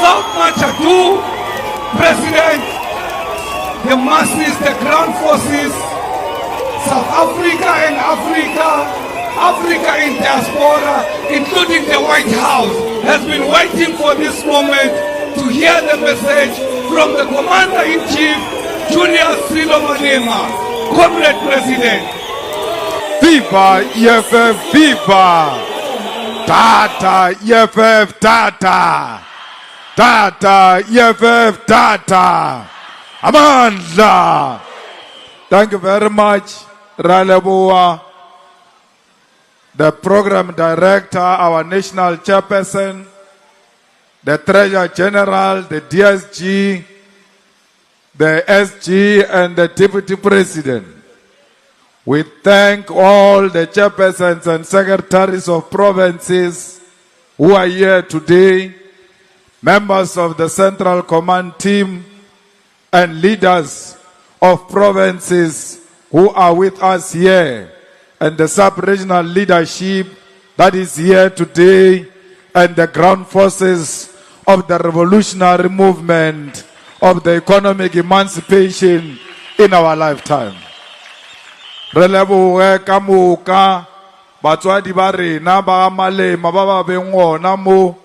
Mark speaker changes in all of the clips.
Speaker 1: without much ado, President, the masses, the ground forces, South Africa and Africa in diaspora, including the White House, has been waiting for this moment to hear the message from the Commander-in-Chief, Julius Malema. Comrade President.
Speaker 2: Viva EFF, viva! Tata EFF, Tata! Tata EFF, Tata! Amandla! Thank you very much, Raleboa, the Program Director, our National Chairperson, the Treasurer General, the DSG, the SG, and the Deputy President. We thank all the chairpersons and secretaries of provinces who are here today, members of the Central Command team, and leaders of provinces who are with us here, and the sub-regional leadership that is here today, and the ground forces of the revolutionary movement of the economic emancipation in our lifetime. Re leboge ka moka batswadi ba rena ba Malema ba ba beng gona mo.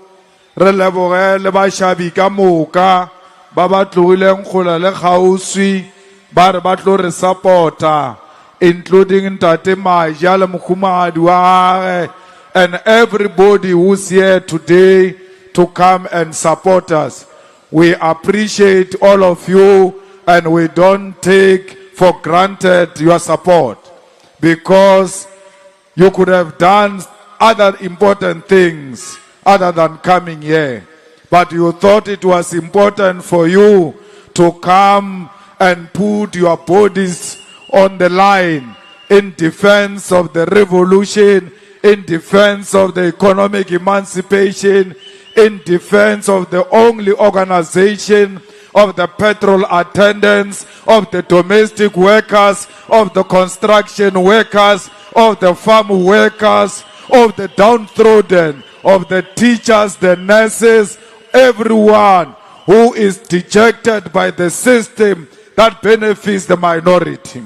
Speaker 2: Re leboge le bashabi ka moka ba ba tlogileng kgola le kgauswi ba re ba tlo re supporta, including Ntate Maja le mokhumagadi wa gagwe, and everybody who's here today to come and support us. We appreciate all of you, and we don't take for granted your support, because you could have done other important things other than coming here. But you thought it was important for you to come and put your bodies on the line in defense of the revolution, in defense of the economic emancipation, in defense of the only organization of the petrol attendants, of the domestic workers, of the construction workers, of the farm workers, of the downtrodden, of the teachers, the nurses, everyone who is dejected by the system that benefits the minority.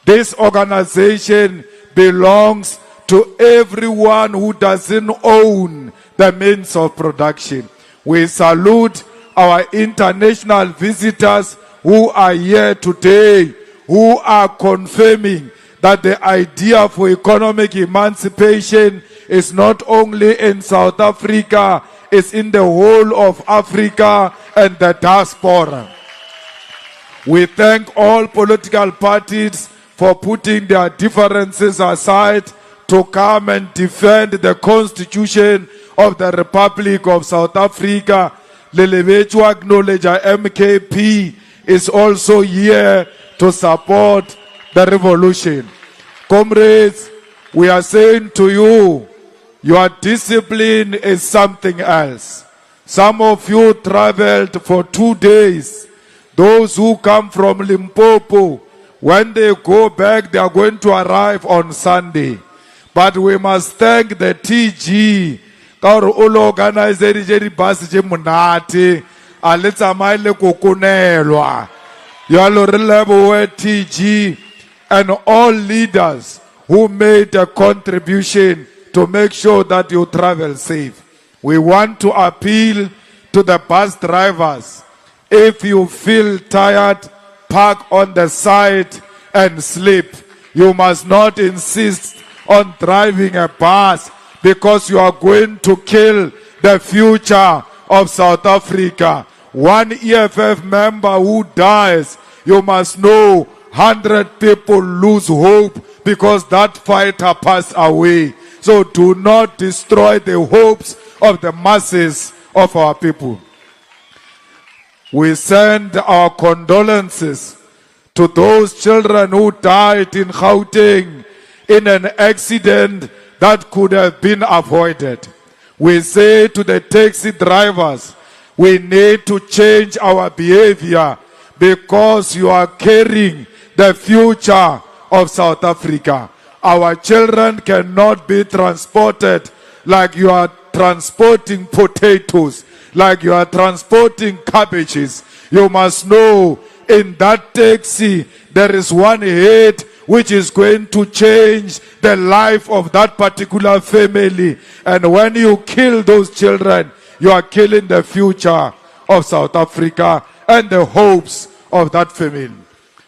Speaker 2: This organization belongs to everyone who doesn't own the means of production. We salute our international visitors who are here today, who are confirming that the idea for economic emancipation is not only in South Africa, it's in the whole of Africa and the diaspora. We thank all political parties for putting their differences aside to come and defend the Constitution of the Republic of South Africa. Lelebetu acknowledge MKP is also here to support the revolution. Comrades, we are saying to you, your discipline is something else. Some of you traveled for 2 days. Those who come from Limpopo, when they go back, they are going to arrive on Sunday. But we must thank the TG. TG and all leaders who made a contribution to make sure that you travel safe. We want to appeal to the bus drivers. If you feel tired, park on the side and sleep. You must not insist on driving a bus, because you are going to kill the future of South Africa. One EFF member who dies, you must know 100 people lose hope because that fighter passed away. So do not destroy the hopes of the masses of our people. We send our condolences to those children who died in Gauteng in an accident that could have been avoided. We say to the taxi drivers, we need to change our behavior, because you are carrying the future of South Africa. Our children cannot be transported like you are transporting potatoes, like you are transporting cabbages. You must know in that taxi there is one head which is going to change the life of that particular family. And when you kill those children, you are killing the future of South Africa and the hopes of that family.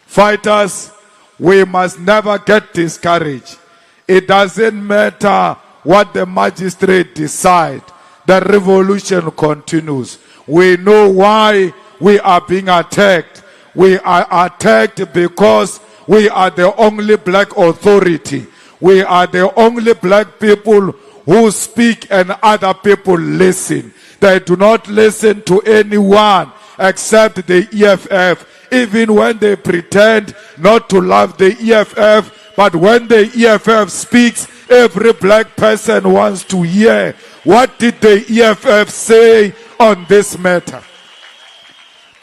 Speaker 2: Fighters, we must never get discouraged. It doesn't matter what the magistrate decide. The revolution continues. We know why we are being attacked. We are attacked because we are the only black authority. We are the only black people who speak and other people listen. They do not listen to anyone except the EFF, even when they pretend not to love the EFF. But when the EFF speaks, every black person wants to hear, what did the EFF say on this matter?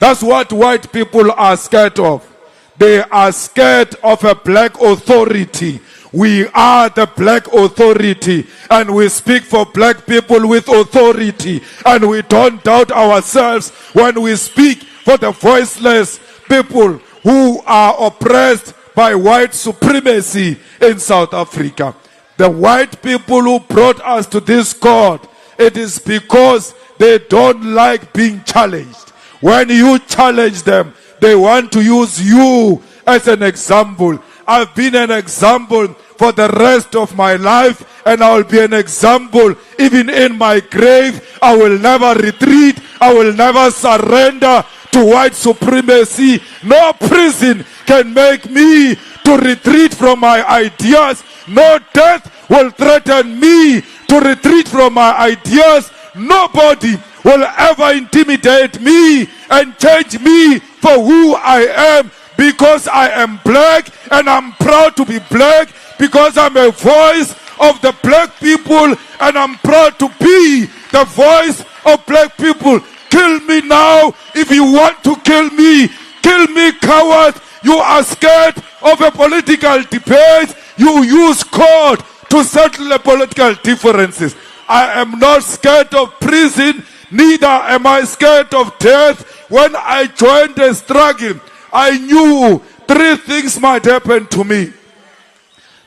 Speaker 2: That's what white people are scared of. They are scared of a black authority. We are the black authority, and we speak for black people with authority, and we don't doubt ourselves when we speak for the voiceless people who are oppressed by white supremacy in South Africa. The white people who brought us to this court, it is because they don't like being challenged. When you challenge them, they want to use you as an example. I've been an example for the rest of my life, and I will be an example even in my grave. I will never retreat. I will never surrender to white supremacy. No prison can make me to retreat from my ideas. No death will threaten me to retreat from my ideas. Nobody will ever intimidate me and change me for who I am, because I am black, and I'm proud to be black, because I'm a voice of the black people, and I'm proud to be the voice of black people. Kill me now if you want to kill me. Kill me, coward. You are scared of a political debate. You use court to settle the political differences. I am not scared of prison, neither am I scared of death. When I joined the struggle, I knew three things might happen to me.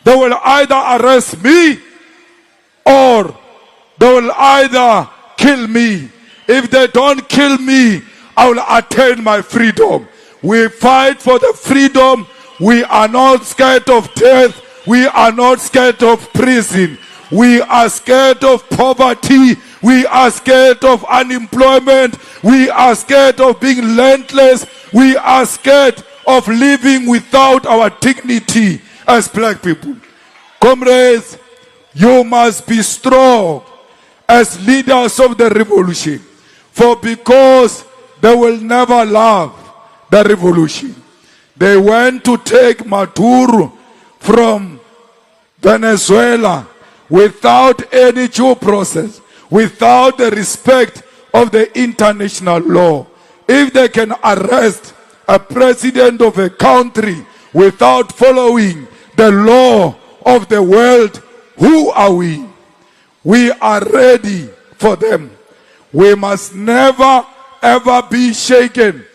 Speaker 2: They will either arrest me, or they will either kill me. If they don't kill me, I will attain my freedom. We fight for the freedom. We are not scared of death. We are not scared of prison. We are scared of poverty. We are scared of unemployment. We are scared of being landless. We are scared of living without our dignity as black people. Comrades, you must be strong as leaders of the revolution. For because they will never love the revolution. They went to take Maduro from Venezuela without any due process, without the respect of the international law. If they can arrest a president of a country without following the law of the world, who are we? We are ready for them. We must never ever be shaken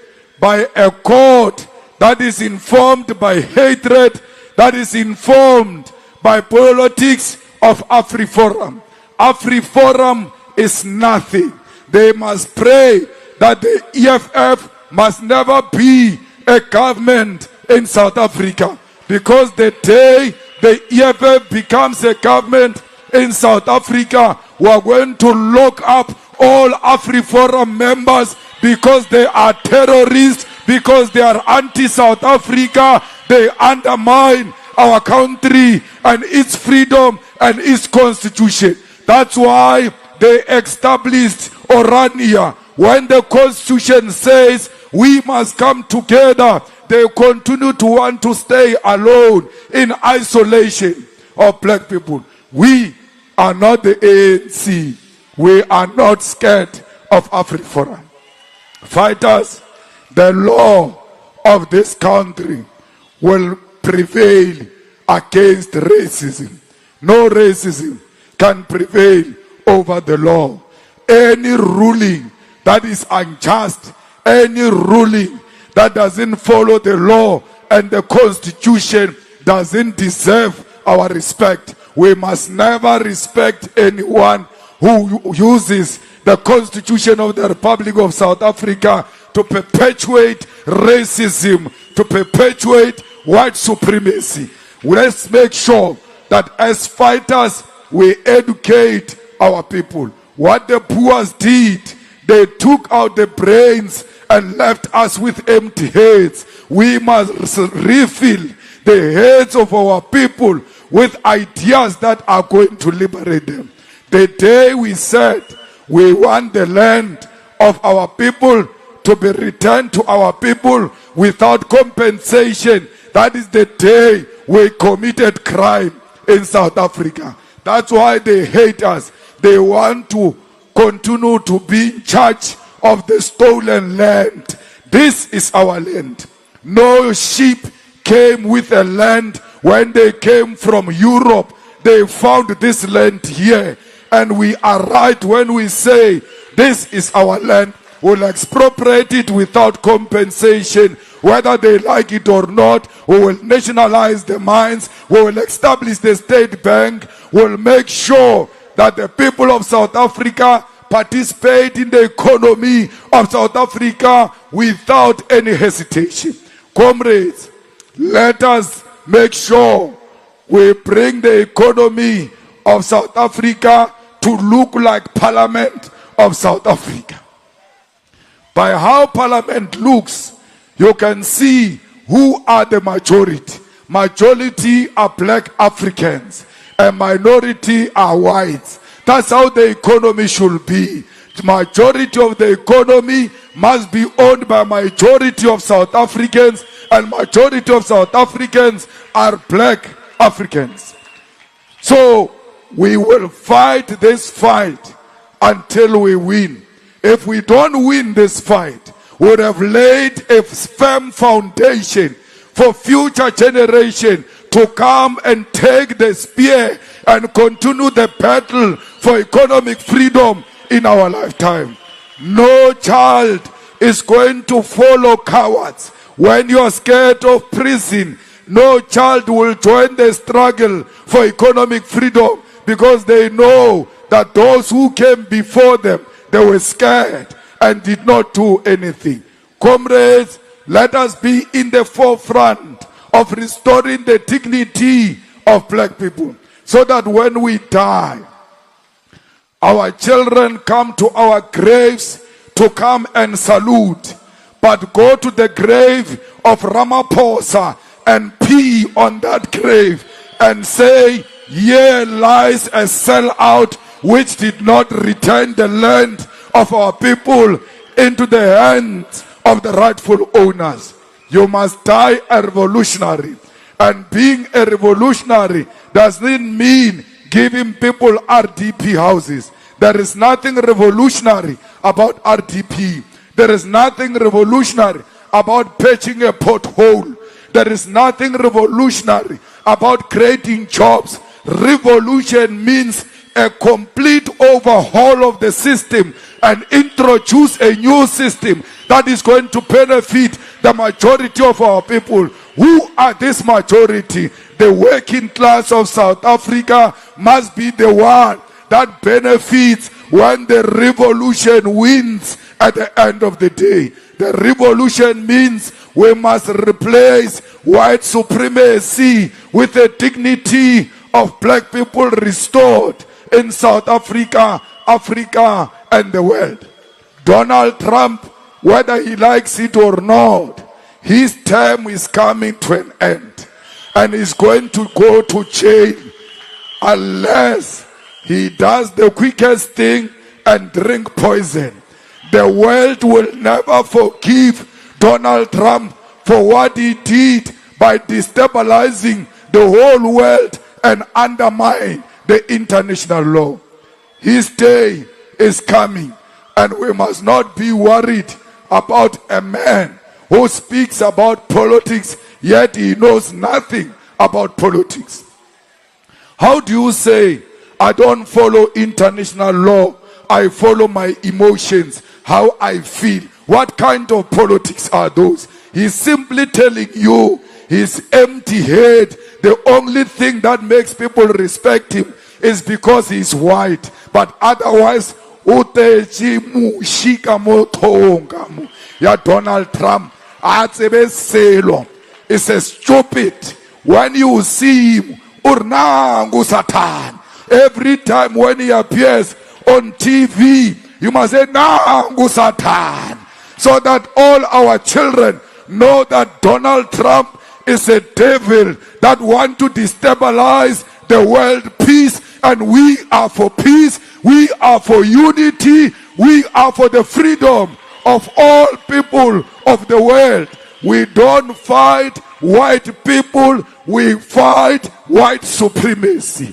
Speaker 2: by a court that is informed by hatred, that is informed by politics of AfriForum. AfriForum is nothing. They must pray that the EFF must never be a government in South Africa, because the day the EFF becomes a government in South Africa, we are going to lock up all AfriForum members because they are terrorists, because they are anti-South Africa. They undermine our country and its freedom and its constitution. That's why they established Orania. When the constitution says we must come together, they continue to want to stay alone in isolation of black people. We are not the ANC. We are not scared of AfriForum. Fighters, the law of this country will prevail against racism. No racism can prevail over the law. Any ruling that is unjust, any ruling that doesn't follow the law and the Constitution doesn't deserve our respect. We must never respect anyone who uses the Constitution of the Republic of South Africa to perpetuate racism, to perpetuate white supremacy. Let's make sure that as fighters, we educate our people. What the Boers did, they took out the brains and left us with empty heads. We must refill the heads of our people with ideas that are going to liberate them. The day we said we want the land of our people to be returned to our people without compensation, that is the day we committed crime in South Africa. That's why they hate us. They want to continue to be in charge of the stolen land. This is our land. No sheep came with a land when they came from Europe. They found this land here. And we are right when we say this is our land. We'll expropriate it without compensation, whether they like it or not. We will nationalize the mines. We will establish the state bank. We'll make sure that the people of South Africa participate in the economy of South Africa without any hesitation. Comrades, let us make sure we bring the economy of South Africa to look like Parliament of South Africa. By how Parliament looks, you can see who are the majority. Majority are black Africans. A minority are whites. That's how the economy should be. The majority of the economy must be owned by majority of South Africans, and majority of South Africans are black Africans. So we will fight this fight until we win. If we don't win this fight, we would have laid a firm foundation for future generation to come and take the spear and continue the battle for economic freedom in our lifetime. No child is going to follow cowards. When you are scared of prison, no child will join the struggle for economic freedom, because they know that those who came before them, they were scared and did not do anything. Comrades, let us be in the forefront of restoring the dignity of black people, so that when we die, our children come to our graves to come and salute, but go to the grave of Ramaphosa and pee on that grave and say, "Here lies a sellout which did not return the land of our people into the hands of the rightful owners." You must die a revolutionary. And being a revolutionary doesn't mean giving people RDP houses. There is nothing revolutionary about RDP. There is nothing revolutionary about patching a pothole. There is nothing revolutionary about creating jobs. Revolution means a complete overhaul of the system and introduce a new system that is going to benefit the majority of our people. Who are this majority? The working class of South Africa must be the one that benefits when the revolution wins at the end of the day. The revolution means we must replace white supremacy with the dignity of black people restored in South Africa, Africa, and the world. Donald Trump, whether he likes it or not, his term is coming to an end, and he's going to go to jail unless he does the quickest thing and drink poison. The world will never forgive Donald Trump for what he did by destabilizing the whole world and undermine the international law. His day is coming, and we must not be worried about a man who speaks about politics, yet he knows nothing about politics. How do you say, "I don't follow international law, I follow my emotions"? how I feel. What kind of politics are those? He's simply telling you his empty head. The only thing that makes people respect him is because he's white. But otherwise, Donald Trump is a stupid. When you see him, every time when he appears on TV, you must say Nangu Satan, so that all our children know that Donald Trump is a devil that wants to destabilize the world peace. And we are for peace, we are for unity, we are for the freedom of all people of the world. We don't fight white people, we fight white supremacy.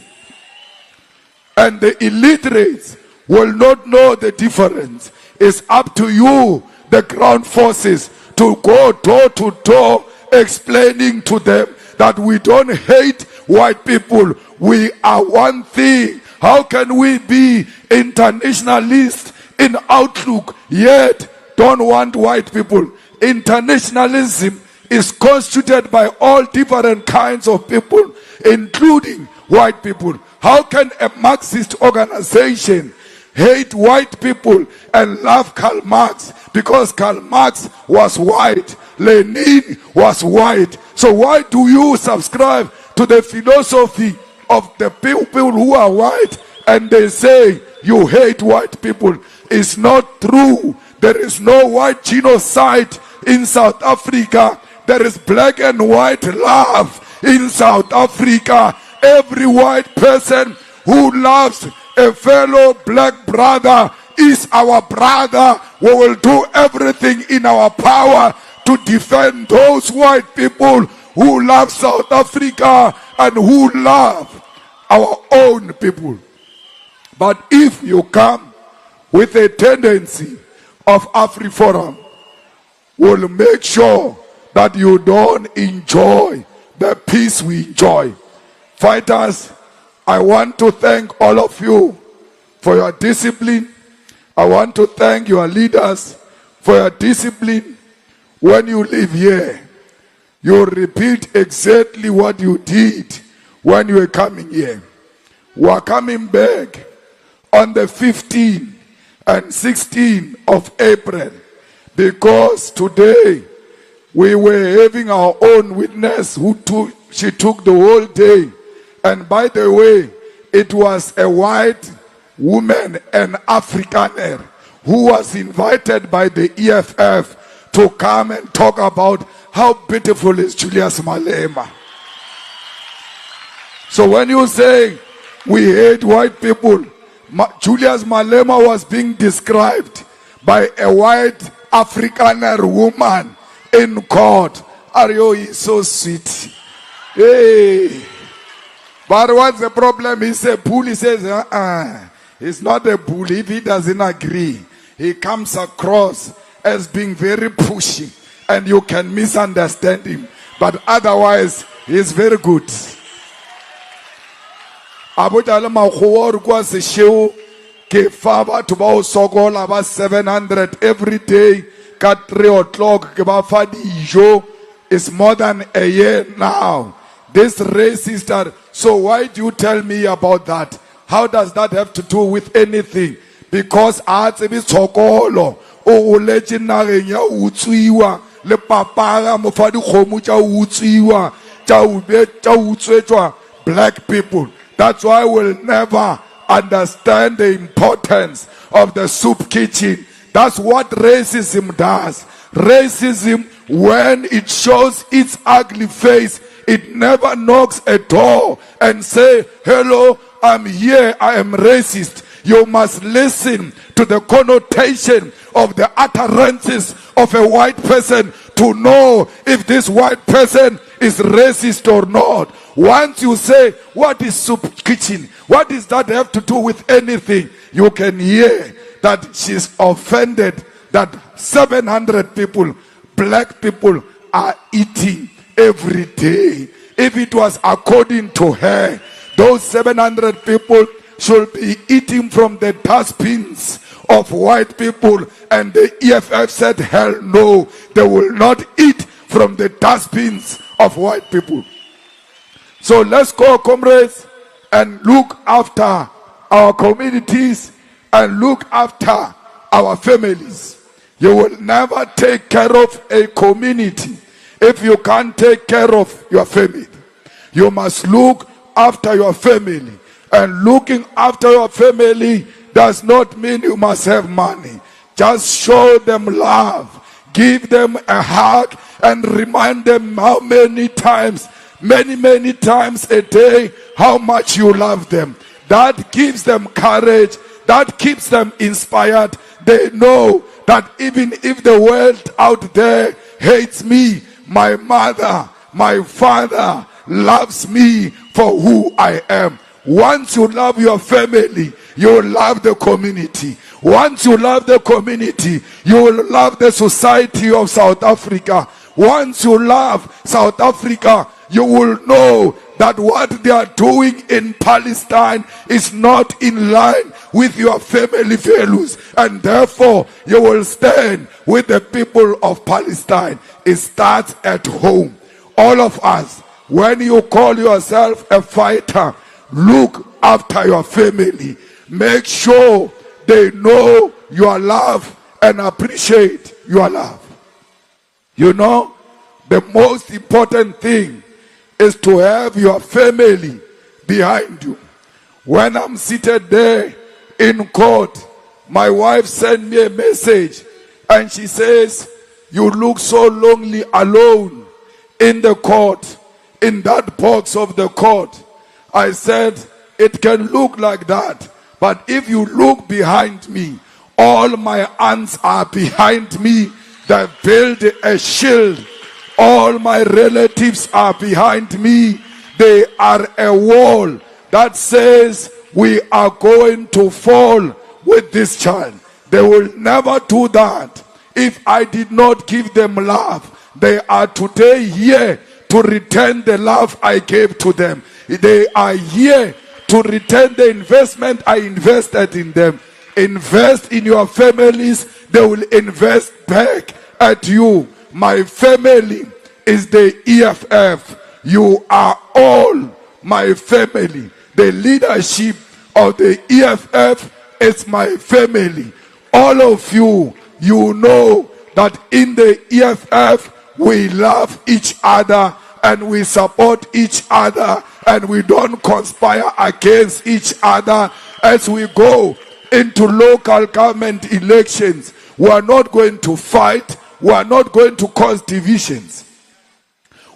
Speaker 2: And the illiterates will not know the difference. It's up to you, the ground forces, to go door to door explaining to them that we don't hate white people. We are one thing. How can we be internationalists in outlook yet don't want white people? Internationalism is constituted by all different kinds of people, including white people. How can a Marxist organization hate white people and love Karl Marx? Because Karl Marx was white, Lenin was white. So why do you subscribe to the philosophy of the people who are white and they say you hate white people? It's not true. There is no white genocide in South Africa. There is black and white love in South Africa. Every white person who loves a fellow black brother is our brother. We will do everything in our power to defend those white people who love South Africa and who love our own people. But if you come with a tendency of AfriForum, we'll make sure that you don't enjoy the peace we enjoy. Fighters, I want to thank all of you for your discipline. I want to thank your leaders for your discipline. When you live here, you repeat exactly what you did when you were coming here. We are coming back on the 15th and 16th of April because today we were having our own witness she took the whole day. And by the way, it was a white woman, an Afrikaner, who was invited by the EFF to come and talk about how beautiful is Julius Malema. So when you say we hate white people, Julius Malema was being described by a white Afrikaner woman in court. Ario is so sweet. Hey. But what's the problem? He's a bull. He says, he's not a bull. If he doesn't agree, he comes across as being very pushy. And you can misunderstand him. But otherwise, he's very good. Ke fa batho ba o sokola ba 700 every day ka 3 o'clock ke ba fa dijo. It's more than a year now. This racist are, so why do you tell me about that? How does that have to do with anything? Because a tsebe tshokolo o letse nageng ya utswiwa le papara mo fa dikgomo tsa utswiwa tsa utswetswa black people. That's why we'll never understand the importance of the soup kitchen. That's what racism does. Racism, when it shows its ugly face, it never knocks a door and say, hello, I'm here, I am racist. You must listen to the connotation of the utterances of a white person to know if this white person is racist or not. Once you say, what is soup kitchen? What does that have to do with anything? You can hear that she's offended that 700 people, black people, are eating every day. If it was according to her, those 700 people should be eating from the dustbins of white people, and the EFF said, hell no, they will not eat from the dustbins of white people. So let's go, comrades, and look after our communities and look after our families. You will never take care of a community if you can't take care of your family. You must look after your family. And looking after your family does not mean you must have money. Just show them love. Give them a hug and remind them how many times a day, how much you love them. That gives them courage. That keeps them inspired. They know that even if the world out there hates me, my mother, my father loves me for who I am. Once you love your family, you will love the community. Once you love the community, you will love the society of South Africa. Once you love South Africa, you will know that what they are doing in Palestine is not in line with your family values. And therefore, you will stand with the people of Palestine. It starts at home. All of us, when you call yourself a fighter, look after your family. Make sure they know your love and appreciate your love. You know, the most important thing is to have your family behind you. When I'm seated there in court, my wife sent me a message and she says, you look so lonely alone in the court, in that box of the court. I said, it can look like that, but if you look behind me, all my aunts are behind me. They build a shield. All my relatives are behind me. They are a wall that says we are going to fall with this child. They will never do that if I did not give them love. They are today here to return the love I gave to them. They are here to return the investment I invested in them. Invest in your families, they will invest back at you. My family is the EFF. You are all my family. The leadership of the EFF is my family. All of you, you know that in the EFF we love each other and we support each other and we don't conspire against each other as we go into local government elections. We are not going to fight. We are not going to cause divisions.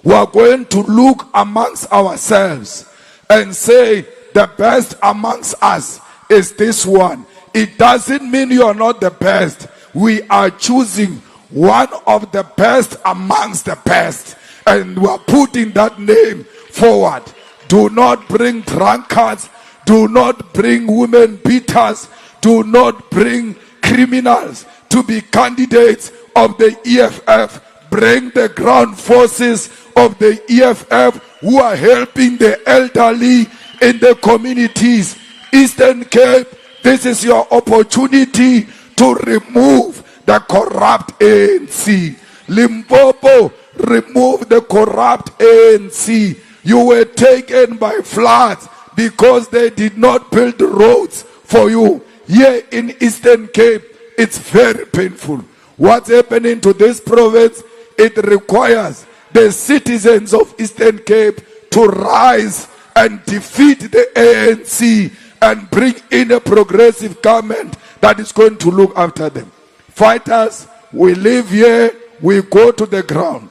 Speaker 2: We are going to look amongst ourselves and say the best amongst us is this one. It doesn't mean you are not the best. We are choosing one of the best amongst the best, and we are putting that name forward. Do not bring drunkards. Do not bring women beaters. Do not bring criminals to be candidates of the EFF. Bring the ground forces of the EFF who are helping the elderly in the communities. Eastern Cape, this is your opportunity to remove the corrupt ANC. Limpopo, remove the corrupt ANC. You were taken by floods because they did not build roads for you. Here in Eastern Cape, it's very painful. What's happening to this province? It requires the citizens of Eastern Cape to rise and defeat the ANC and bring in a progressive government that is going to look after them. Fighters, we live here, we go to the ground.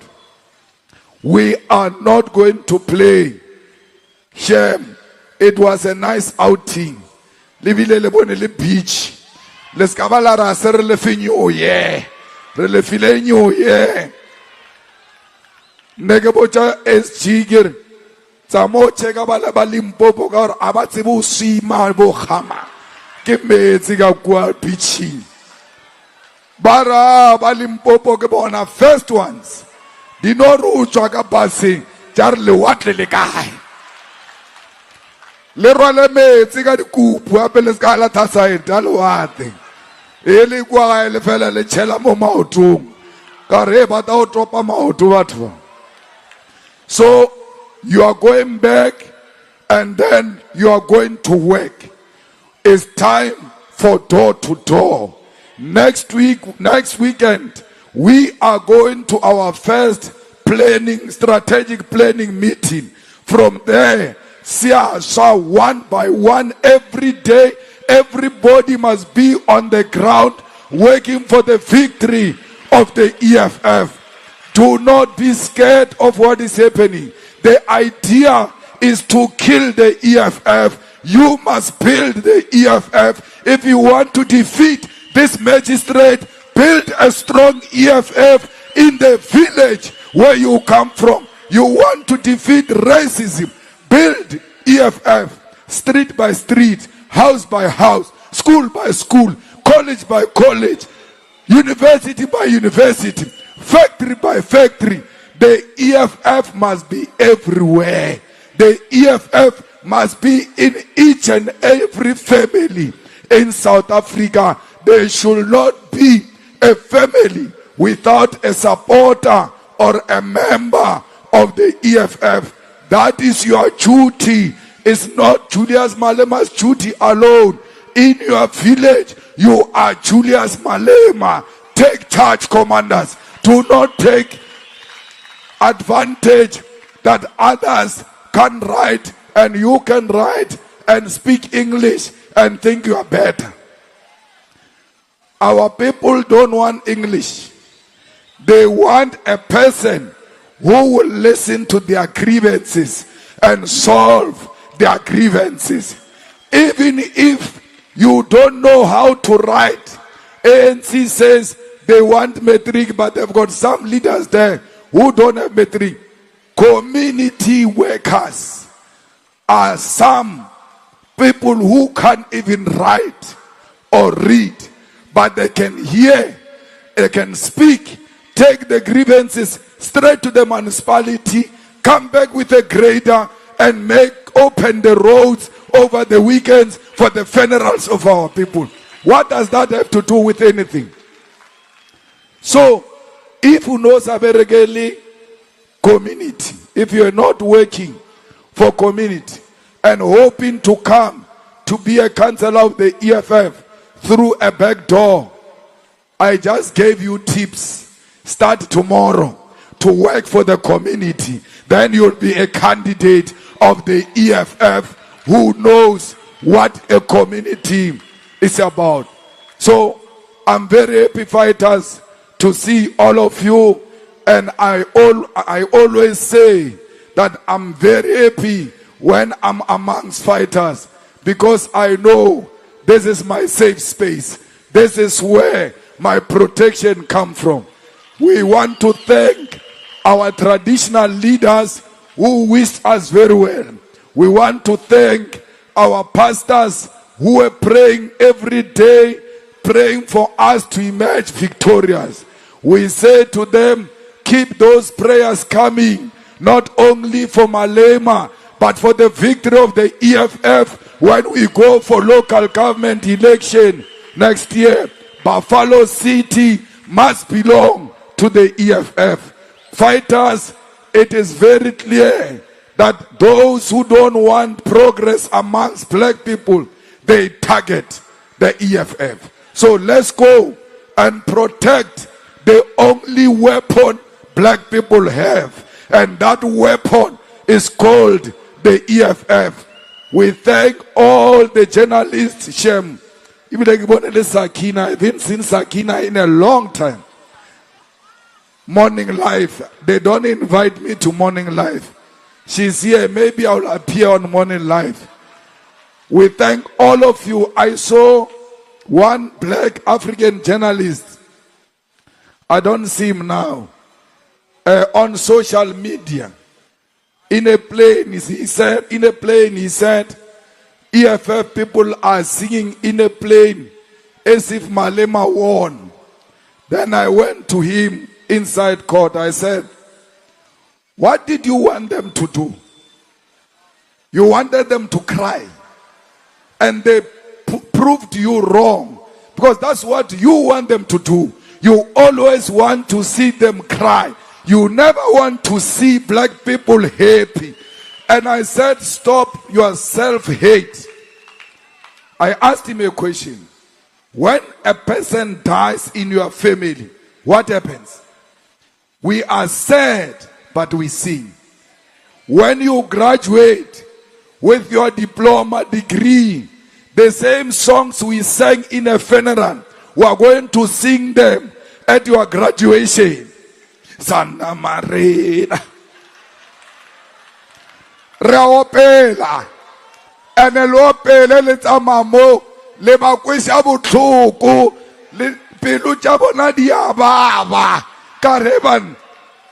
Speaker 2: We are not going to play. Shame. It was a nice outing. Livile le bone le beach. Les kabala ra se re le finyo ye. Re le filenyo ye. Nege bocha SG gir. Tsamo cheka bala ba Limpopo ka gore a ba tsebe o swima bo khama. Ke metsi ka kwa beaching. Bara ba Limpopo ke bona first ones. Di no rutswa ka passing jar le watle le kae. Le rwale metsi ka dikupu ape le ska la thasa e dalo wate. Eli kwa le fela le chela mo maotong. Ka re ba ta o topa maoto batho. So you are going back and then you are going to work. It's time for door to door. Next weekend, we are going to our first strategic planning meeting. From there, one by one, every day, everybody must be on the ground working for the victory of the EFF. Do not be scared of what is happening. The idea is to kill the EFF. You must build the EFF. If you want to defeat this magistrate, build a strong EFF in the village where you come from. You want to defeat racism, build EFF, street by street, house by house, school by school, college by college, university by university, factory by factory. The EFF must be everywhere. The EFF must be in each and every family in South Africa. There should not be a family without a supporter or a member of the EFF. That is your duty. It's not Julius Malema's duty alone. In your village, you are Julius Malema. Take charge, commanders. Do not take advantage that others can write and you can write and speak English and think you are better. Our people don't want English. They want a person who will listen to their grievances and solve their grievances. Even if you don't know how to write, ANC says they want matric, but they've got some leaders there who don't have matric. Community workers are some people who can't even write or read, but they can hear, they can speak, take the grievances straight to the municipality, come back with a grader and open the roads over the weekends for the funerals of our people. What does that have to do with anything? So, if you know Saberegeli community, if you are not working for community and hoping to come to be a councillor of the EFF through a back door, I just gave you tips. Start tomorrow to work for the community. Then you'll be a candidate of the EFF who knows what a community is about. So I'm very happy, fighters, to see all of you. And I always say that I'm very happy when I'm amongst fighters, because I know this is my safe space. This is where my protection comes from. We want to thank our traditional leaders who wished us very well. We want to thank our pastors who are praying every day, praying for us to emerge victorious. We say to them, keep those prayers coming, not only for Malema, but for the victory of the EFF when we go for local government election next year. Buffalo City must belong to the EFF. Fighters, it is very clear that those who don't want progress amongst black people, they target the EFF. So let's go and protect the only weapon black people have. And that weapon is called the EFF. We thank all the journalists, Shem. I haven't seen Sakina in a long time. Morning Live. They don't invite me to Morning Live. She's here. Maybe I'll appear on Morning Live. We thank all of you. I saw one black African journalist. I don't see him now. On social media. In a plane, he said, EFF people are singing in a plane as if Malema won. Then I went to him inside court. I said, what did you want them to do? You wanted them to cry. And they proved you wrong. Because that's what you want them to do. You always want to see them cry. You never want to see black people happy. And I said, stop your self-hate. I asked him a question. When a person dies in your family, what happens? We are sad, but we sing. When you graduate with your diploma degree, the same songs we sang in a funeral, we are going to sing them at your graduation. Santa Marina. Reopela. And elopele le tsamamo le bakwesha botlhoko le pelo tša bona di a baba. Kareban,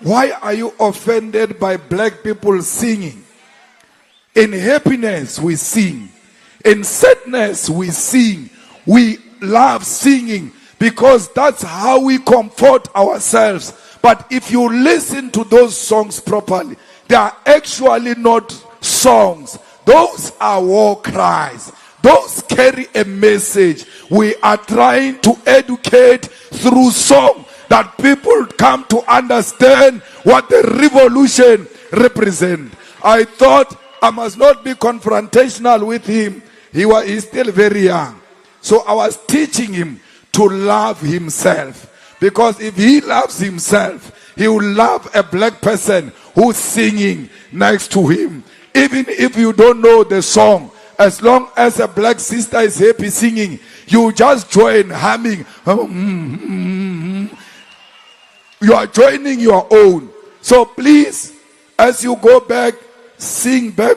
Speaker 2: why are you offended by black people singing? In happiness we sing. In sadness we sing. We love singing because that's how we comfort ourselves. But if you listen to those songs properly, they are actually not songs. Those are war cries. Those carry a message. We are trying to educate through song that people come to understand what the revolution represents. I thought I must not be confrontational with him. He's still very young. So I was teaching him to love himself. Because if he loves himself, he will love a black person who's singing next to him. Even if you don't know the song, as long as a black sister is happy singing, you just join humming. You are joining your own. So please, as you go back, sing back,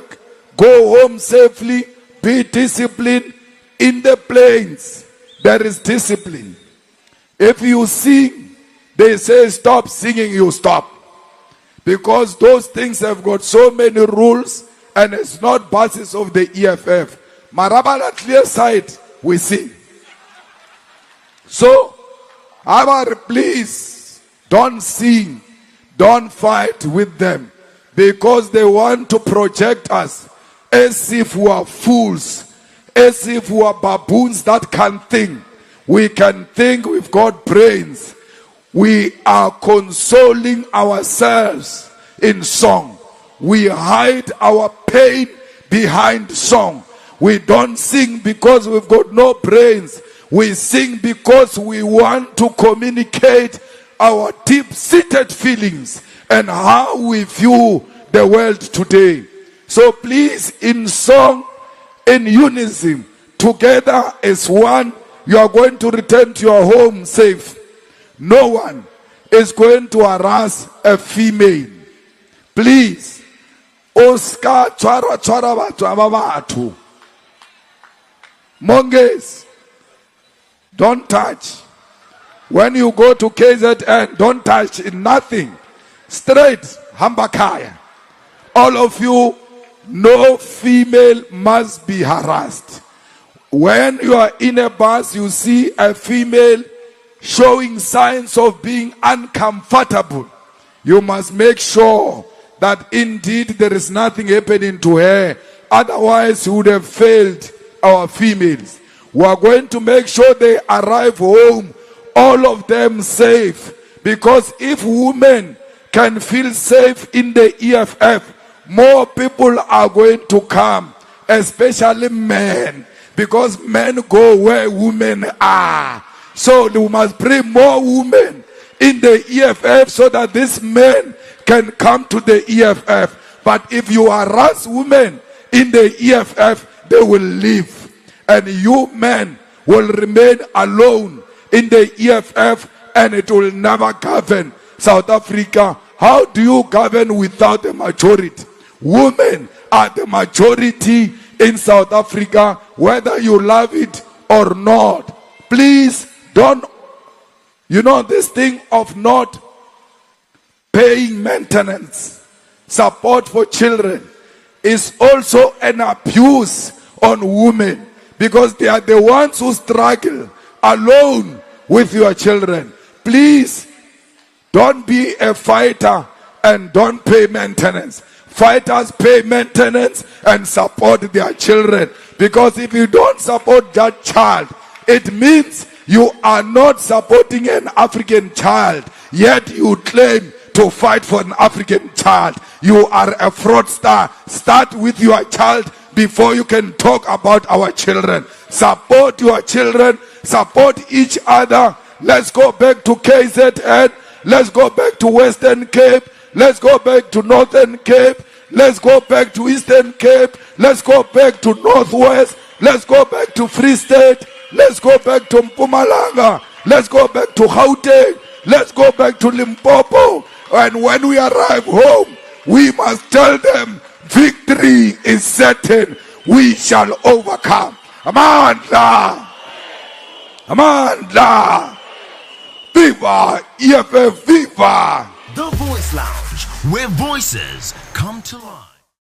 Speaker 2: go home safely, be disciplined. In the plains, there is discipline. If you sing, they say stop singing, you stop. Because those things have got so many rules and it's not buses of the EFF. Marabala clear side, we sing. So, please, don't sing, don't fight with them. Because they want to project us as if we are fools, as if we are baboons that can think. We can think, we've got brains. We are consoling ourselves in song. We hide our pain behind song. We don't sing because we've got no brains. We sing because we want to communicate our deep-seated feelings and how we view the world today. So please, in song, in unison, together as one, you are going to return to your home safe. No one is going to harass a female. Please, Oscar chara batho. Monges, don't touch. When you go to KZN, don't touch nothing. Straight, Hambakaya. All of you, no female must be harassed. When you are in a bus, you see a female showing signs of being uncomfortable. You must make sure that indeed there is nothing happening to her. Otherwise, you would have failed our females. We are going to make sure they arrive home, all of them safe. Because if women can feel safe in the EFF, more people are going to come, especially men. Because men go where women are. So we must bring more women in the EFF so that these men can come to the EFF. But if you harass women in the EFF, they will leave. And you men will remain alone in the EFF and it will never govern South Africa. How do you govern without the majority? Women are the majority in South Africa, whether you love it or not. Please don't, this thing of not paying maintenance, support for children is also an abuse on women because they are the ones who struggle alone with your children. Please don't be a fighter and don't pay maintenance. Fighters pay maintenance and support their children. Because if you don't support that child, it means You are not supporting an African child, yet you claim to fight for an African child. You are a fraudster. Start with your child before you can talk about our children. Support your children. Support each other. Let's go back to KZN. Let's go back to Western Cape. Let's go back to Northern Cape. Let's go back to Eastern Cape. Let's go back to Northwest. Let's go back to Free State. Let's go back to Mpumalanga. Let's go back to Gauteng. Let's go back to Limpopo. And when we arrive home, we must tell them victory is certain. We shall overcome. Amandla. Amandla. Viva EFF, viva.
Speaker 3: The Voice Lounge, where voices come to life.